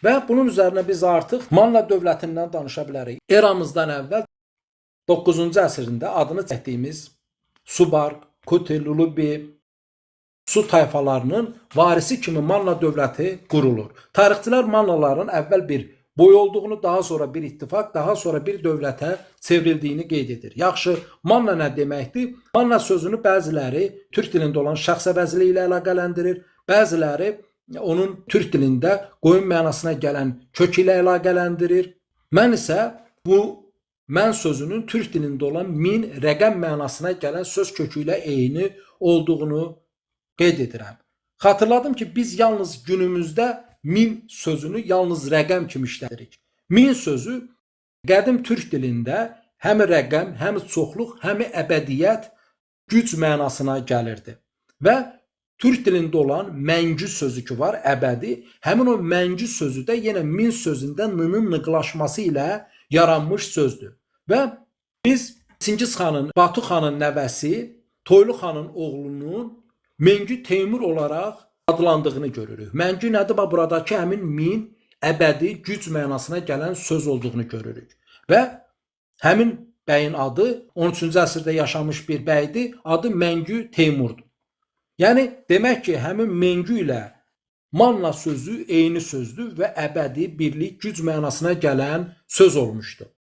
Və bunun üzərinə biz artıq Manna dövlətindən danışa bilərik. Eramızdan əvvəl 9-cu əsrində adını çəkdiyimiz Subarq, Kuti, Lulubi, Su tayfalarının varisi kimi Manna dövləti qurulur. Tarixçilər Mannaların əvvəl bir boy olduğunu, daha sonra bir ittifaq, daha sonra bir dövlətə çevrildiyini qeyd edir. Yaxşı, Manna nə deməkdir? Manna sözünü bəziləri türk dilində olan şəxs əvəzliyi ilə əlaqələndirir, bəziləri onun türk dilində qoyun mənasına gələn kök ilə əlaqələndirir. Mən isə bu mən sözünün türk dilində olan min rəqəm mənasına gələn söz kökü ilə eyni olduğunu qeyd edirəm. Xatırladım ki, biz yalnız günümüzdə min sözünü yalnız rəqəm kimi işlədirik. Min sözü qədim türk dilində həm rəqəm, həm çoxluq, həm əbədiyyət, güc mənasına gəlirdi. Və türk dilində olan məngü sözü ki var, əbədi, həmin o məngü sözü də yenə min sözündə n-nın nıqlaşması ilə yaranmış sözdür. Və biz Çingiz xanın, Batu xanın nəvəsi, Toylu xanın oğlunun Məngü Teymur olaraq adlandığını görürük. Məngü nədir? Buradakı həmin min, əbədi, güc mənasına gələn söz olduğunu görürük. Və həmin bəyin adı 13-cü əsrdə yaşamış bir bəydir, adı Məngü Teymurdur. Yəni, demək ki, həmin Məngü ilə Manna sözü eyni sözdür və əbədi, birlik, güc mənasına gələn söz olmuşdur.